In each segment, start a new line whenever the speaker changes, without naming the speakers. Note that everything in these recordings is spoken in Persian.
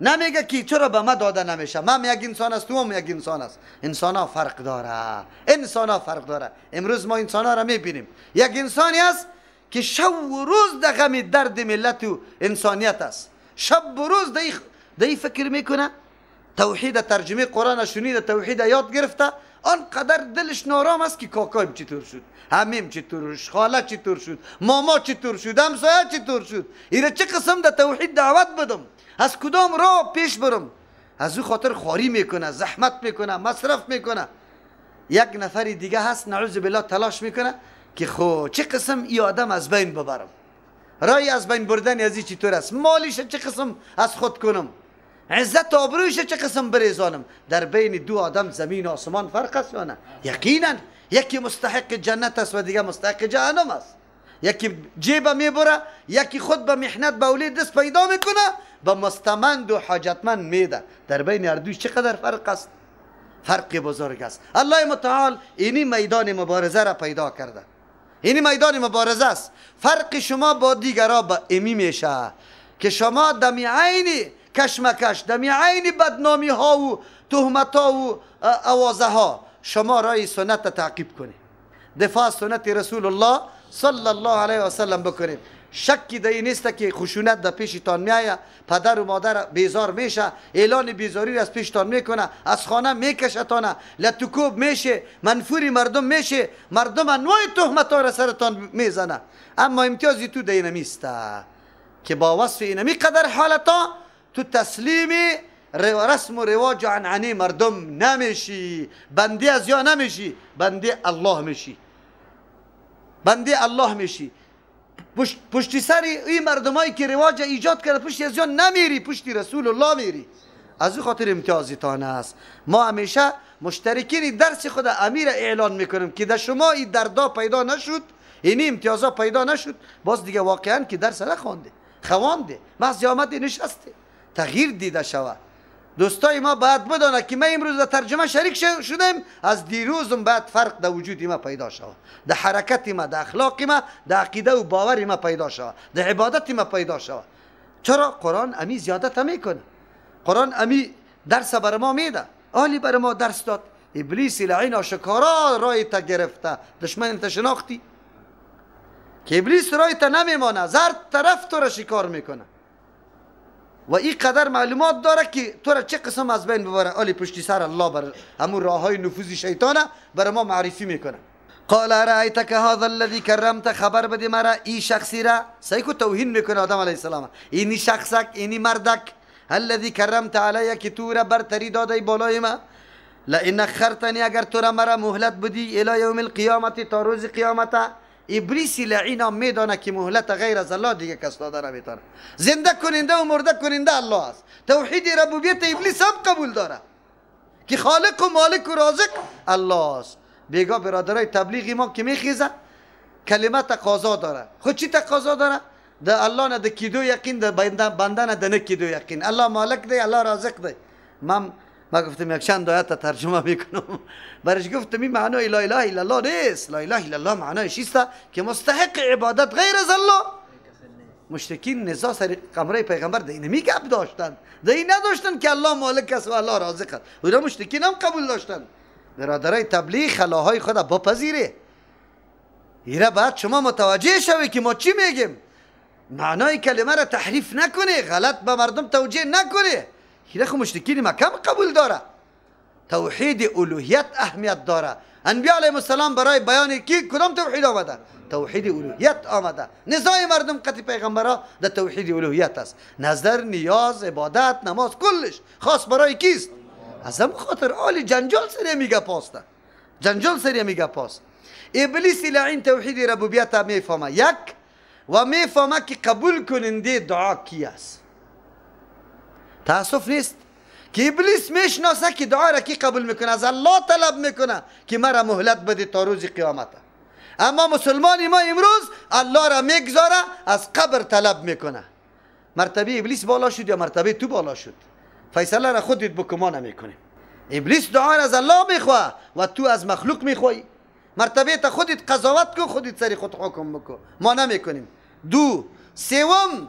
نمیگه که چرا به ما داده نمیشه، من یک انسان است تو هم یک انسان است. انسان ها فرق داره، انسان ها فرق داره. امروز ما انسان ها را میبینیم، یک انسانی است که شب و روز در غم درد ملت و انسانیت است، شب و روز دی فکر میکنه. توحید ترجمه قرآن شنیده، توحید یاد گرفته، آنقدر دلش نارام است که کاکایم چطور شد، همیم چطور شد، خاله چطور شد، ماما چطور شد، همسایه چطور شد. ایره چه قسم در توحید دعوت بدم، از کدام راه پیش برم؟ از او خاطر خواری میکنه، زحمت میکنه، مصرف میکنه. یک نفر دیگه هست نعوذ بالله تلاش میکنه که خو چه قسم ای آدم از بین ببرم، رای از بین بردن از این چطور است، مالیش چه قسم از خود کنم، عزت آبرویش چه قسم بریزانم. در بین دو آدم زمین و آسمان فرق است یا نه؟ یقینا یکی مستحق جنت است و دیگه مستحق جهنم است. یکی جیب میبره، یکی خود به محنت به اولید دست پیدا میکنه، به مستمند و حاجتمند میده. در بین هر دوی چقدر فرق است؟ فرق بزرگ است. الله متعال اینی میدان مبارزه را پیدا کرده، اینی میدان مبارزه است. فرق شما با دیگرها به امی میشه که شما دمی عین کشمکش، دمی عین بدنامی ها و تهمت ها و اوازه ها شما رای سنت تعقیب کنید، دفاع سنت رسول الله صلی الله علیه و سلم بکنید. شکی در این نیست که خشونت در پیشتان میآید، پدر و مادر بیزار میشه، اعلان بیزاری را از پیشتان میکنه، از خانه میکشتانه، لطکوب میشه، منفوری مردم میشه، مردم انواع تهمت ها را سرتان میزنه. اما امتیازی تو در این نیست که با وصف اینمی قدر حالتا تو تسلیم رسم و رواج و عنعنه مردم نمیشی، بنده از یا نمیشی، بنده الله میشی، بنده الله میشی. پشتی سر این مردمایی که رواج ایجاد کرده پشتی از یا نمیری، پشتی رسول الله میری. از او خاطر امتیازتان است. ما همیشه مشترکین درس خود امیر اعلان میکنیم که در شما این دردا پیدا نشد، این امتیازا پیدا نشد، باز دیگه واقعا که درس نخوانده، خوانده، محض آمده نشسته، تغییر دیده شود. دوستای ما باید بدانه که ما امروز در ترجمه شریک شدیم، از دیروزم باید فرق در وجود ما پیدا شود، در حرکت ما، در اخلاق ما، در عقیده و باور ما پیدا شود، در عبادت ما پیدا شود. چرا؟ قرآن امی زیادت میکنه، قرآن امی درس بر ما میده. آلی بر ما درس داد، ابلیس لعین آشکارا رای تا گرفته، دشمن انت شناختی که ابلیس رای تا نمیمانه، زرد طرف تو را شکار میکنه و این قدر معلومات داره که تو را چه قسم از بین ببره. آلی پشتی سر الله بر همون راه های نفوذی شیطانه بر ما معرفی میکنه. قال ارائیتک هذا الذی کرمت، خبر بده مرا این شخصی را، سیکو توهین میکنه آدم علیه السلام، اینی شخصک، اینی مردک، الذی کرمت علیه که تو را برتری داده بالای ما، لئن اخرتنی اگر تو را مرا مهلت بدی الی یوم القیامت تا روز قیامت. ابلیس لعین میدانه که مهلت غیر از الله دیگه کس داده نمیتونه. زنده کننده و مرده کننده الله است. توحید ربوبیت ابلیس هم قبول داره که خالق و مالک و رازق الله است. بیگاه برادرای تبلیغی ما که میخیزه کلمه تقاضا داره. خود چی تقاضا داره؟ ده الله نه ده کیدو یقین، ده بنده نه ده نکیدو یقین. الله مالک ده، الله رازق ده. ما گفتم یک چند آیت ترجمه میکنم، برش گفتم این معنای لا اله الا الله نیست. لا اله الا الله معنایش است که مستحق عبادت غیر از الله. مشرکین نزاع سر قمره پیغمبر ده اینمی گپ داشتن، ده این نداشتن که الله مالک است و الله رازق است. اونا مشرکین هم قبول داشتن. برادرای تبلیغ خلاهای خود بپذیره. ایره بعد شما متوجه شوی که ما چی میگیم، معنای کلمه را تحریف نکنه، غلط به مردم توجیه نکنه. ایره خو مشرکین مکه قبول داره. توحید الوهیت اهمیت داره. انبیاء علیهم السلام برای بیان کی کدام توحید آمده؟ توحید الوهیت آمده. نزاع مردم قطع پیغمبرها در توحید الوهیت است. نظر، نیاز، عبادت، نماز کلش خاص برای کیست؟ از هم خاطر آلی جنجال سری میگه پاسته، جنجال سری میگه پاست. ابلیس لعین توحید ربوبیت میفهمه یک و میفهمه که قبول کننده دعا کی است. تاسف نیست که ابلیس میشناسه که دعا را کی قبول میکنه، از الله طلب میکنه که مرا مهلت بده تا روز قیامت. اما مسلمانی ما امروز الله را میگذاره از قبر طلب میکنه. مرتبه ابلیس بالا شد یا مرتبه تو بالا شد؟ فیصله را خودت بکن، ما نمیکنیم. ابلیس دعا را از الله میخواه و تو از مخلوق میخوایی. مرتبه تا خودت قضاوت کن، خودت سری خود حکم بکن، ما نمیکنیم. دو، سوم،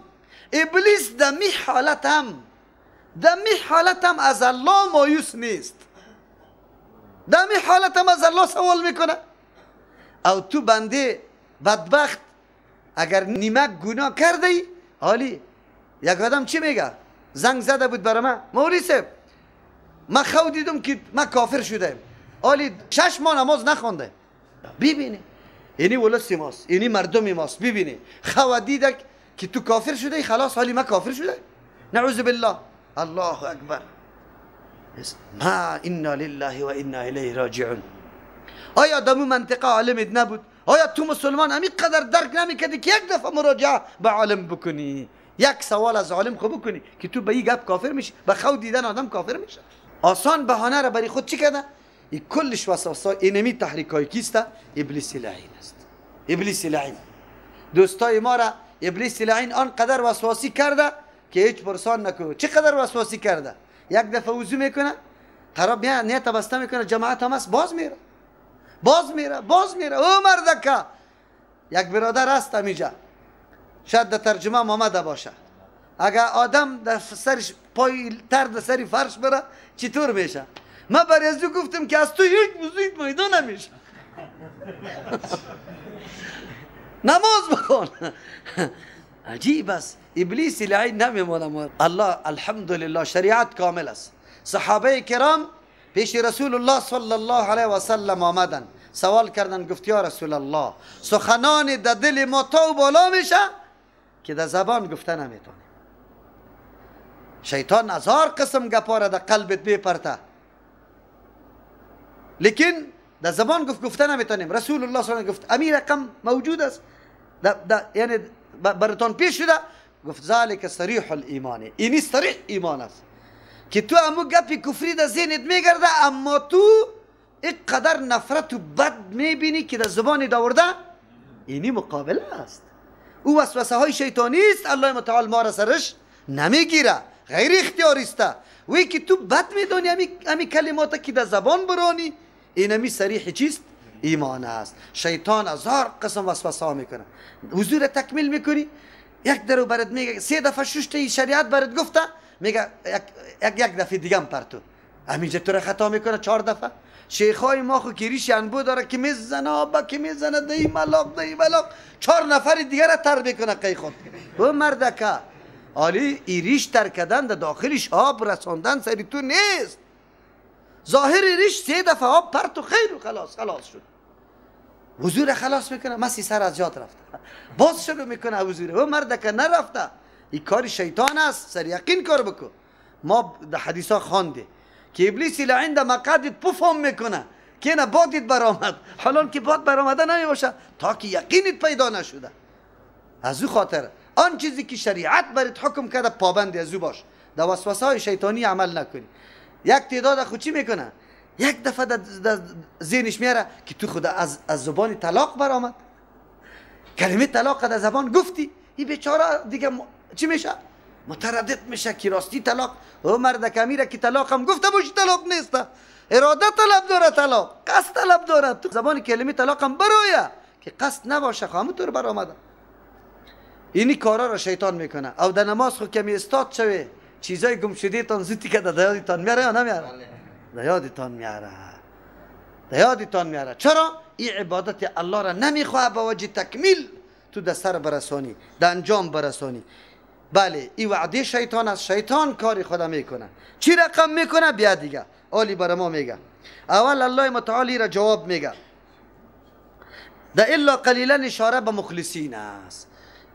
ابلیس در می حالت هم دمی حالت هم از الله مایوس نیست، دمی حالت هم از الله سوال میکنه. او تو بنده بدبخت اگر نیمک گناه کرده ای، حالی یک آدم چی میگه؟ زنگ زده بود برای من، مولوی صاحب من خود دیدم که من کافر شده، حالی 6 ماه نماز نخونده. ببینی اینی ولسی ماست، اینی مردمی ماست. ببینی خود دیده که تو کافر شده ای، خلاص حالی من کافر شده. نعوذ بالله. الله اکبر. ما انا لله و انا الیه راجعون. آیا دمو منطقه عالمت نبود؟ آیا تو مسلمان همین قدر درک نمیکردی که یک دفعه مراجعه به عالم بکنی، یک سوال از عالم خوب بکنی که تو به این گپ کافر میشی؟ به خود دیدن آدم کافر میشه. آسان بهانه را برای خود چی کرده؟ این کلش وسوسه، اینمی تحریکای کیسته؟ ابلیس لعین است. ابلیس لعین دوستای ما را ابلیس لعین آنقدر وسواسی کرده که هیچ پرسان نکو. چقدر وسواسی کرده؟ یک دفعه وضو میکنه، خراب نیت بسته میکنه، جماعت هم است، باز میره. او مردکه یک برادر هست اینجا، شاید در ترجمه آمده باشه، اگر آدم در سرش پای تر در سری فرش بره چطور میشه؟ من برای از گفتم که از تو یک وضویت میدان نمیشه. نماز بخون. عجیب است. ابلیس لعین نمیمونه. الله الحمدلله شریعت کامل است. صحابه کرام پیش رسول الله صلی الله علیه و سلم آمدن، سوال کردن، گفت یا رسول الله سخنان در دل ما تا بالا میشه که در زبان گفته نمیتونه. شیطان 1000 قسم گپاره در قلبت بیپرته، لیکن در زبان گفته نمیتونیم. رسول الله صلی الله علیه و گفت امیر رقم موجود است، یعنی براتون پیش شده. گفت ذالک صریح الایمان، اینی صریح ایمان است که تو همو گپی کفری در ذهنت میگرده، اما تو اینقدر نفرت و بد میبینی که در زبان داورده. اینی مقابله است. او وسوسه های شیطانی است، الله متعال ما را سرش نمیگیره، غیر اختیاری است. وی که تو بد میدونی همی کلمات که در زبان برانی، اینمی صریح چیست؟ ایمان است. شیطان 1000 قسم وسوسه میکنه. حضور تکمیل میکنی، یک درو برات میگه 3 دفعه 6 تا شریعت برات گفته، میگه یک دفعه دیگه هم پرتو همینجا تو را خطا میکنه 4 دفعه. شیخای ما خو که ریش انبو داره که میزنه آبا که میزنه دی ملاق 4 نفر دیگه را تر میکنه قی خود. او مردکه عالی ریش تر کردن در داخلش آب رساندن سری تو نیست. ظاهر ریش 3 دفعه آب پرتو خیر و خلاص شد. حضور خلاص میکنه، مسی سر از جات رفته، باز شروع میکنه حضور. او مردکه نرفته، این کار شیطان است. سر یقین کار بکن. ما در حدیثا خوانده که ابلیس لعین در مقعدت پفهم میکنه که نه بادت برآمد، حالا که باد برآمده نمیباشه تا که یقینت پیدا نشده. از او خاطر آن چیزی که شریعت برات حکم کرده پابند از او باش، در وسوسه های شیطانی عمل نکنی. یک تعداد خود چی میکنه؟ یک دفعه در ذهنش میاره که تو خود از زبان طلاق برآمد، کلمه طلاق در زبان گفتی، این بیچاره دیگه چی میشه؟ متردد میشه که راستی طلاق. او مرد کمیره که طلاق هم گفته باشی طلاق نیست، اراده طلب داره، طلاق قصد طلب داره. تو زبان کلمه طلاق هم برویه که قصد نباشه، همونطور برآمده. اینی کارا را شیطان میکنه. او در نماز خود کمی استاد شوه، چیزای گم شده تان زودی که در یادتان میاره یا نمیاره؟ در یادتان میاره. چرا؟ این عبادت الله را نمیخواه به وجه تکمیل تو در سر برسانی، در انجام برسانی. بله این وعده شیطان است. شیطان کاری خدا میکنه. چی رقم میکنه؟ بیا دیگه اولی برای ما میگه. اول الله متعالی را جواب میگه، در الا قلیلا اشاره به مخلصین است.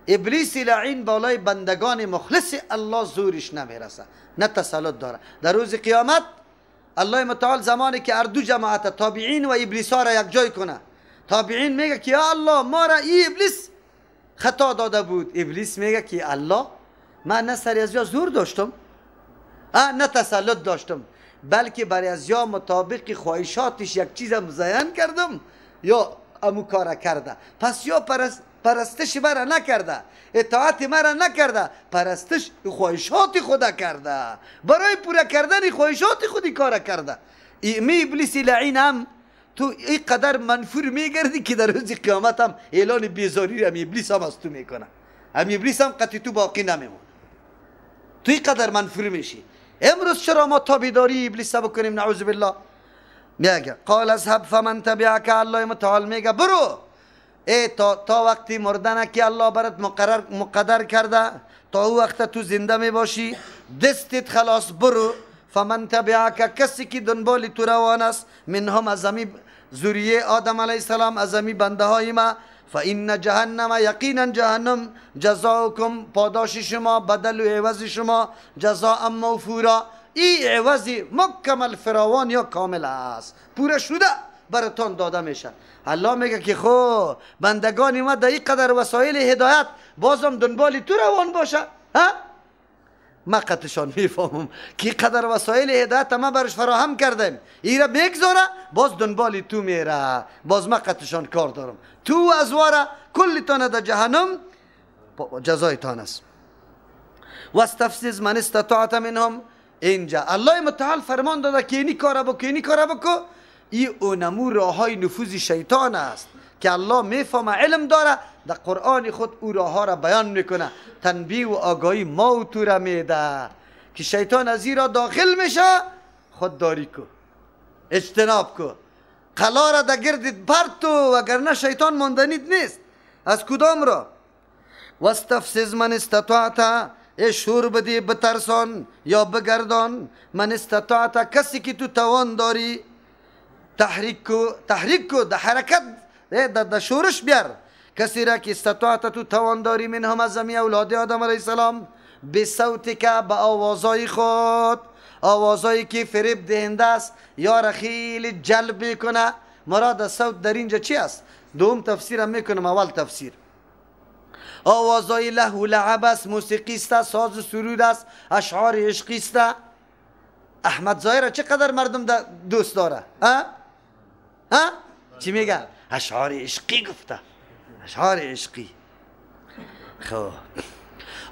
ابلیس لعین بالای بندگان مخلص الله زورش نمیرسه، نه تسلط داره. در روز قیامت الله متعال زمانی که اردو جماعت تابعین و ابلیس ها را یک جای کنه، تابعین میگه که یا الله ما را این ابلیس خطا داده بود. ابلیس میگه که الله من نه سری از یا زور داشتم، نه تسلط داشتم، بلکه برای از یا مطابق خواهشاتش یک چیز مزین کردم یا امو کار کرده. پس یا پرستش مرا نکرده، اطاعت مرا نکرده، پرستش خواهشات خدا کرده، برای پورا کردن خواهشات خودی کار کرده. می ابلیس لعین هم تو این قدر منفور میگردی که در روز قیامت هم اعلان بیزاری هم ابلیس هم از تو میکنه. هم ابلیس هم قطعی تو باقی نمیمونه. تو این قدر منفور میشی. امروز چرا ما تابیداری ابلیس بکنیم؟ نعوذ بالله. میگه قال اذهب فمن تبعك، الله متعال میگه برو، ای تا وقتی مردن که الله برات مقدر کرده، تا او وقت تو زنده می باشی، دستت خلاص، برو. فمن تبعك، کسی که دنبال تو روان است، منهم از زمین ذریه آدم علیه السلام، از زمین بنده های ما، فإن جهنم، یقینا جهنم، جزاؤکم، پاداش شما، بدل و عوض شما، جزاء موفورا، این عوضی مکمل فراوان یا کامل است، پوره شده براتون داده میشه. الله میگه که خب بندگان ما در این قدر وسایل هدایت بازم دنبال تو روان باشه، ها؟ ما قطعشان میفهمم که قدر وسایل هدایت ما برش فراهم کردیم، ایره میگذاره باز دنبال تو میره، باز ما قطعشان کار دارم، تو ازواره کلتان در جهنم جزایتان است. واستفزز من استطاعت منهم، اینجا الله متعال فرمان داده که اینی کار بکو، اینی کار بکو. این اونمو راه های نفوذ شیطان است که الله میفهمه، علم داره، در قرآن خود او راه ها را بیان میکنه، تنبیه و آگاهی ما و تو را میده که شیطان از این را داخل میشه، خودداری کو، اجتناب کو، قلا را در گردت پرتو، وگرنه شیطان ماندنید نیست. از کدام را؟ واستفزز من استطاعت، شور بدی، بترسان یا بگردان، من استطاعت، کسی که تو توان داری، تحریک کو، در حرکت، در شورش بیار کسی را که استطاعت تو توان داری، منهم از زمین اولاد آدم علیه السلام، به صوتی که به آوازای خود، آوازایی که فریب دهنده است یا را خیلی جلب کنه. مراد صوت در اینجا چی است؟ دوم تفسیر هم میکنم. اول تفسیر آوازای له و لعب است، موسیقی است، ساز و سرود است، اشعار عشقی است. احمد ظاهر چقدر مردم دوست داره؟ ها؟ چی میگه؟ اشعار عشقی گفته، اشعار عشقی. خب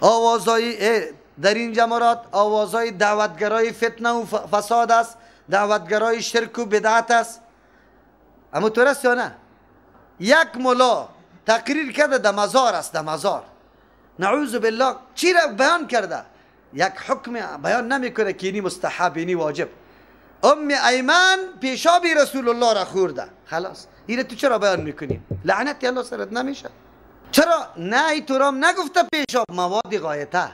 آوازای در اینجا مراد آوازای دعوتگرای فتنه و فساد است، دعوتگرای شرک و بدعت است. اما تو رست یا نه؟ یک ملا تقریر کرده در مزار است، در مزار، نعوذ بالله، چی را بیان کرده؟ یک حکم بیان نمیکنه که اینی مستحب، اینی واجب. ام ایمن پیشابی رسول الله را خورده، خلاص اینه تو چرا بیان میکنی؟ لعنت الله سرت نمیشه؟ چرا نه تو رام نگفته پیشاب مواد غایته؟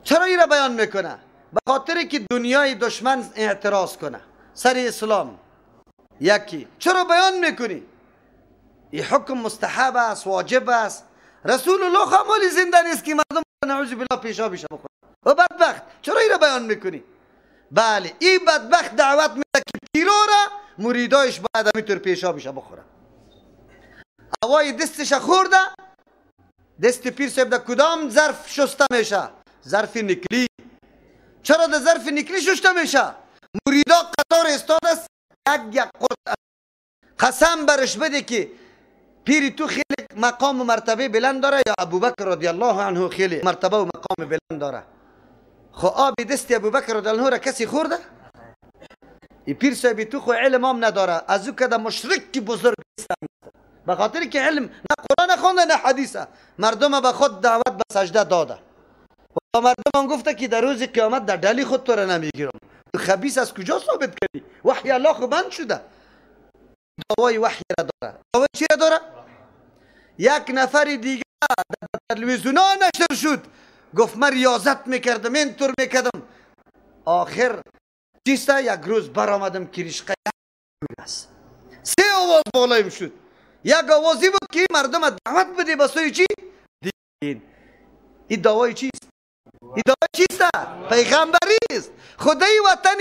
چرا این را بیان میکنه؟ به خاطر که دنیای دشمن اعتراض کنه سر اسلام. یکی چرا بیان میکنی؟ این حکم مستحب است، واجب است. رسول الله خامولی زنده نیست که مردم نعوذ بالله پیشابش بخوره. و بدبخت چرا این را بیان میکنی؟ بله این بدبخت دعوت میده که پیرو را مریدایش باید همیتور پیشابش بخوره. هوای دستش خورده، دست پیر صاحب در کدام ظرف شسته میشه؟ ظرف نکلی. چرا در ظرف نکلی شسته میشه؟ مریدا قطار استاد است، یک قرط قسم برش بده که پیری تو خیلی مقام و مرتبه بلند داره، یا ابوبکر رضی الله عنه خیلی مرتبه و مقام بلند داره. خو آب دست ابوبکر رضی الله عنه را کسی خورده؟ این پیر صاحب تو خو علم هم نداره، از او که در مشرک بزرگ است، به خاطر که علم نه قرآن خونده نه حدیثه، مردم به خود دعوت به سجده داده و مردم هم گفته که در روز قیامت در دلی خود تو را نمیگیرم. خبیث از کجا ثابت کردی؟ وحی الله خو بند شده، دعوای وحی را داره. دعوای چی را داره؟ یک نفر دیگه در تلویزیون نشر شد، گفت من ریاضت میکردم، اینطور میکردم. آخر چیسته یک روز برآمدم که رشقه است، سه آواز بالایم شد. یک آوازی بود که مردم دعوت بده به سوی چی؟ دین. این دعوای چیست؟ این دعوای چیست؟ پیغمبری است. خدای وطن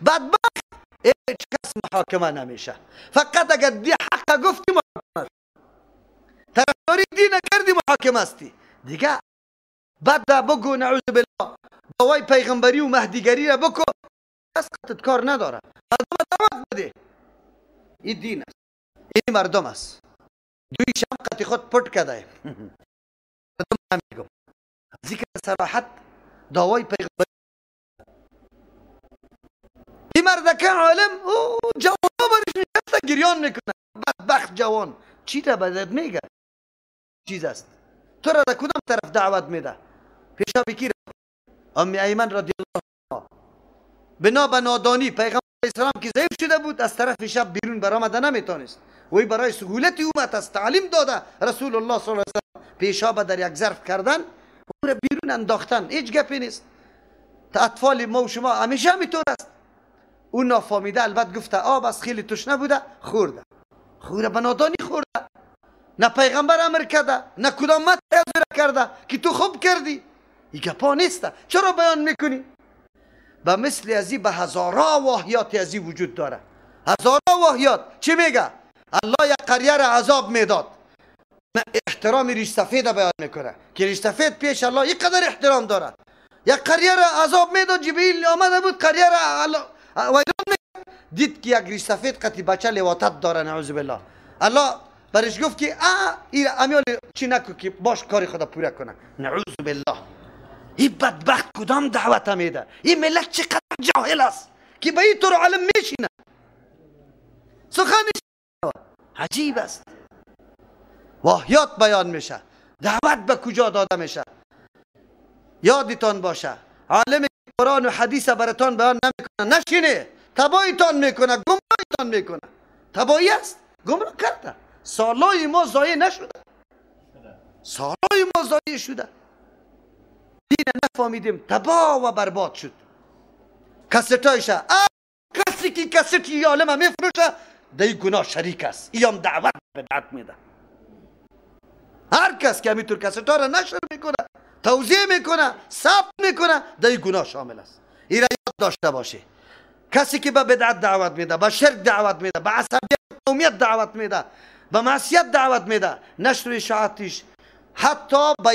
بدبخت هیچ کس محاکمه نمیشه، فقط اگر دی حق گفتی محاکمه، طرفداری دین کردی محاکمه استی دیگه. بعد بگو نعوذ بالله دعوای پیغمبری و مهدیگری را بکو، کس قطعت کار نداره. مردم دعوت بده، این دین است، این مردم است. دوی شمقت خود پٹ کده مردم نمیگم. ذکر صراحت دعوای پیغمبری. این مردکه عالم جوان ها برش نشسته گریان میکنه، بدبخت جوان چی را بدت میگه؟ چیز است تو را در کدام طرف دعوت میده؟ پیشا بکی را ام ایمن رضی الله عنها بنا به نادانی پیغمبر اسلام که ضعیف شده بود از طرف شب بیرون برآمده نمیتونست. وی برای سهولت امت از تعلیم داده رسول الله صلی الله علیه و سلم پیشاب در یک ظرف کردن او را بیرون انداختن. هیچ گپی نیست. اطفال ما و شما همیشه همینطور است. اون نافهمیده البته گفته آب از خیلی تشنه بوده خورده. خوره به نادانی خورده. نه پیغمبر امر کرده نه کدام مت حاضر کرده که تو خوب کردی. این گپا نیست. چرا بیان میکنی؟ به مثل ازی به هزارا واهیات ازی وجود داره. هزارا واهیات. چی میگه؟ الله یک قریه را عذاب میداد. احترام ریش سفید بیان میکنه که ریش سفید پیش الله یک قدر احترام داره. یک قریه را عذاب میداد. جبریل آمده بود قریه را ویران میکرد. دید که یک ریش سفید قطعی بچه لواطت داره. نعوذ بالله. الله برش گفت که امیال چی نکن که باش کاری خدا پوره کنه. نعوذ بالله. این بدبخت کدام دعوت میده؟ این ملت چقدر جاهل است که به این طور علم میشینه. سخنش عجیب است. واهیات بیان میشه. دعوت به کجا داده میشه؟ یادتان باشه عالم قرآن و حدیث براتان بیان نمیکنه نشینه تباهیتان میکنه گمراهیتان میکنه. تباهی است. گمراه کرده. سالای ما ضایع نشده. سالای ما ضایع شده. دین نفهمیدیم تباه و برباد شد. کستایشه کسی که کستی عالم میفروشه در گناه شریک است. این هم دعوت بدعت میده. هر کس که همینطور کستا را نشر میکنه توضیح میکنه ثبت میکنه در گناه شامل است. این را یاد داشته باشه. کسی که به بدعت دعوت میده به شرک دعوت میده به عصبیت قومیت دعوت میده به معصیت دعوت میده نشر اشاعتش حتی به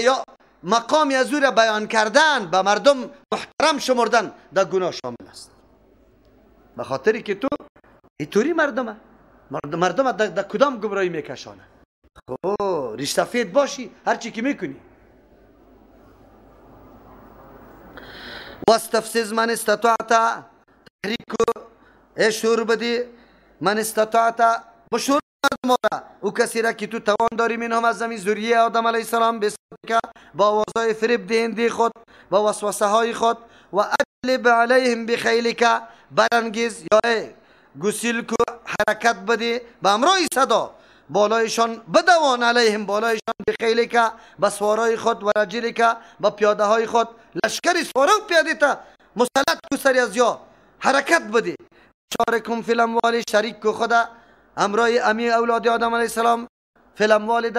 مقام از او را بیان کردن به مردم محترم شمردن در گناه شامل است. به خاطری که تو اینطوری مردم در کدام گمراهی میکشانه. خب ریش سفید باشی هرچی که میکنی. واستفزز من استطاعت تحریک شور بدی من استطاعت بشور مردم را او کسی را که تو توان داری منهم از زمین ذریه آدم علیه السلام بسکه با آوازهای فریب دهنده خود با وسوسه های خود و اجلب علیهم بخیلک برانگیز یا گسیل کو حرکت بده به امرای صدا بالایشان بدوان علیهم بالایشان بخیلک به سوارای خود و رجلک به پیاده های خود لشکری سواره و پیاده تا مسلط کو سری از یا حرکت بده. شارکم فی الاموال شریک کو خدا امرای امی اولاد آدم علیه السلام فی الاموال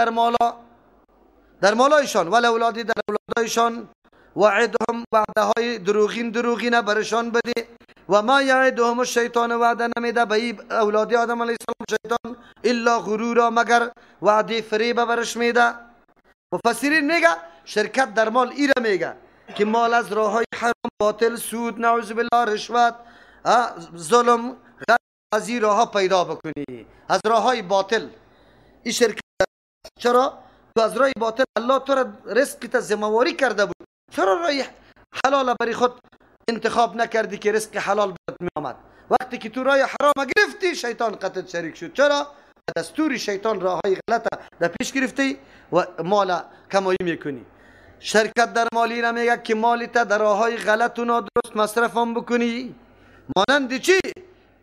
در مالایشان ولی اولادی در اولادایشان وعدهم وعده های دروغین برشان بده و ما یعدهم الشیطان وعده نمیده به اولاد آدم علیه السلام شیطان الا غرورا مگر وعده فریب برش میده. مفسرین میگه شرکت در مال ایره میگه که مال از راه های حرام باطل سود نعوذ بالله رشوت ظلم از این راه ها پیدا بکنی از راه های باطل. این شرکت چرا؟ تو از راه باطل الله تو را رزقت زمواری کرده بود. چرا راه حلال برای خود انتخاب نکردی که رزق حلال برات می آمد؟ وقتی که تو راه حرام گرفتی شیطان قطعت شریک شد. چرا؟ دستور شیطان راه های غلط در پیش گرفتی و مال کمایی میکنی. شرکت در مالی را میگه که مالی تا در راه های غلط و نادرست مصرف هم بکنی. مانند چی؟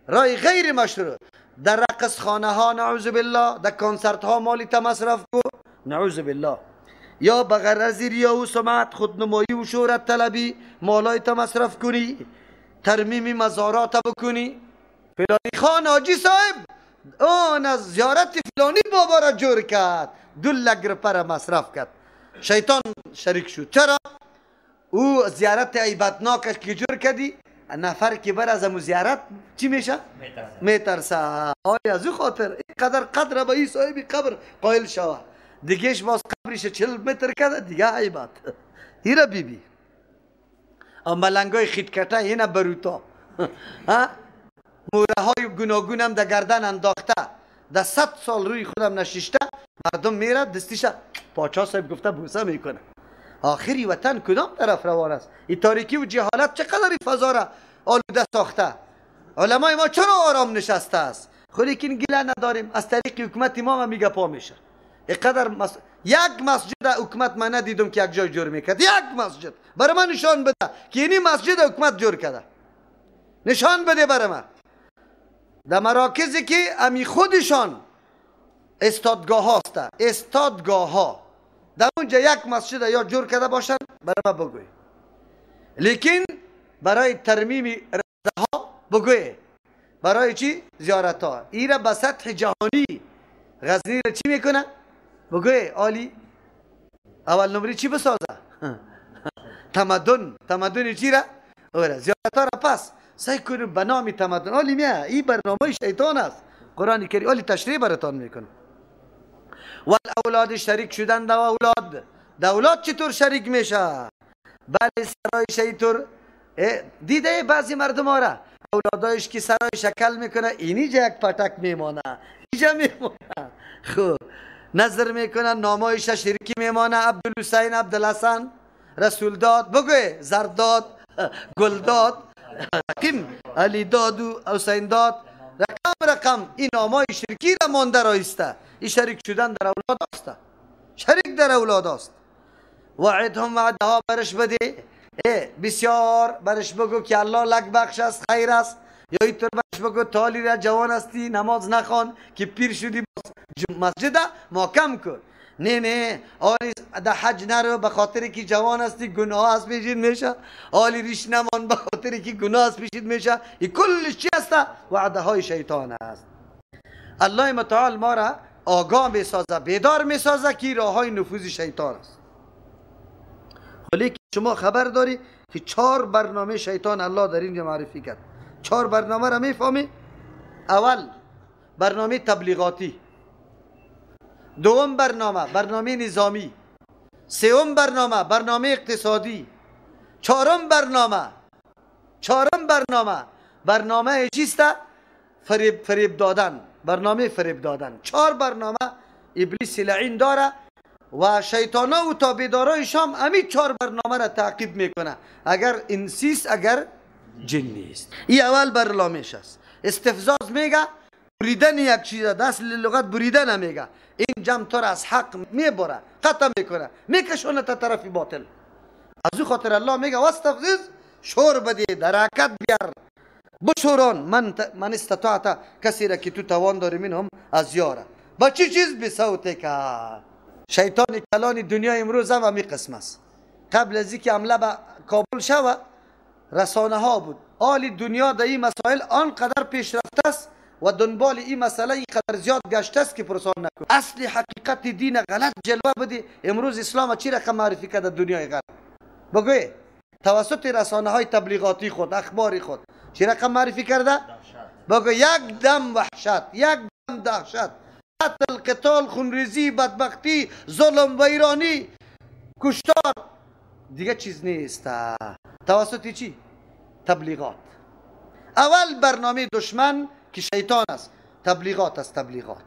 راه غیر مشروع در رقص خانه ها نعوذ بالله در کنسرت ها مالی تا مصرف کو نعوذ بالله یا به غرض ریا و سمعت خودنمایی و شهرت طلبی مالای تا مصرف کنی. ترمیم مزارات بکنی. فلانی خان حاجی صاحب اون از زیارت فلانی بابا را جور کرد 2 لک روپه مصرف کرد. شیطان شریک شد. چرا؟ او زیارت عیبتناکش که جور کردی نفر که بر از امو زیارت چی میشه؟ میترسه. آیا از او خاطر اینقدر قدر به این صاحبی قبر قائل شوه دیگهش باز قبرش 40 متر کرده دیگه عیبت ایره بیبی اما ملنگای خیدکته اینه بروتا موره های گوناگون هم در گردن انداخته در 100 سال روی خودم نشیشته مردم میره دستیش پاچا صاحب گفته بوسه میکنه. آخری وطن کدام طرف روان است؟ این تاریکی و جهالت چقدر فضا را آلوده ساخته. علمای ما چرا آرام نشسته است؟ خود لیکن گله نداریم از طریق حکومت ما میگه پا میشه. یک مسجد حکومت من ندیدم که یک جای جور میکرد. یک مسجد برای من نشان بده که اینی مسجد حکومت جور کرده. نشان بده برای من. در مراکزی که امی خودشان استادگاه هاست، استادگاه ها، در اونجا یک مسجد یا جور کرده باشن برای ما بگوی. لیکن برای ترمیم رده ها بگوی. برای چی؟ زیارت ها. ایره به سطح جهانی غزنی را چی میکنه؟ بگوی آلی اول نمری چی بسازه؟ تمدن چی را؟ اوره زیارت ها را پس سعی کنیم به نام تمدن. آلی میه این برنامه شیطان است. قرآن کریم آلی تشریح براتان میکنه. و اولاد شریک شدن در اولاد. در اولاد چطور شریک میشه؟ بله سرای شیطور دیده بعضی مردم ها را اولادایش که سرای شکل میکنه اینیجا یک پتک میمانه، اینجا میمانه. خب نظر میکنه نامایش شرکی میمانه. عبدالحسین، عبدالحسن، رسول داد، بگوی زرداد، گل داد، علی داد و حسین داد، رقم این نامای شرکی را مانده رایسته. این شریک شدن در اولاد است. شریک در اولاد است. وعدهم وعدها برش بده. بسیار برش بگو که الله لک بخش است، خیر است. یا اینطور برش بگو تالی را جوان هستی نماز نخوان که پیر شدی مسجد محکم کن. نه آلی در حج نرو به خاطر که جوان هستی گناه از پیشید میشه. آلی ریش نمان به خاطر که گناه از پیشید میشه. این کلش چی است؟ وعده های شیطان است. الله متعال ما را آگاه میسازه، بیدار میسازه که راه های نفوذ شیطان است. ولی شما خبر داری که 4 برنامه شیطان الله در اینجا معرفی کرد. 4 برنامه را میفهمی؟ اول برنامه تبلیغاتی، دوم برنامه نظامی، سوم برنامه اقتصادی، چهارم برنامه چیست؟ فریب دادن. برنامه فریب دادن. 4 برنامه ابلیس لعین داره و شیطانا و تابعدارای شام همین 4 برنامه را تعقیب میکنه. اگر انسیست اگر جنی است. این اول برنامهش است. استفزاز میگه بریدن یک چیز، دست لغت بریدن میگه. این جمع تو را از حق میبره، قطع میکنه، میکشونه تا طرف باطل. از او خاطر الله میگه واستفزز، شور بده، در حرکت بیار، بشوران من استطاعت، کسی را که تو توان داری منهم از یاره. با چی چیز؟ بصوته که شیطان کلان دنیا امروز هم همی قسم است. قبل از اینکه حمله به کابل شود رسانه ها بود. حال دنیا در این مسائل آنقدر پیشرفته است و دنبال این مسئله اینقدر زیاد گشته است که پرسان نکن. اصل حقیقت دین غلط جلوه بده. امروز اسلام چی رقم معرفی کرده دنیای غرب؟ بگوی توسط رسانه های تبلیغاتی خود، اخباری خود چی رقم معرفی کرده؟ بگوی یک دم وحشت، یک دم دهشت، قتل، قتال، خونریزی، بدبختی، ظلم و ایرانی، کشتار، دیگه چیز نیست. توسط چی؟ تبلیغات. اول برنامه دشمن که شیطان است تبلیغات است. تبلیغات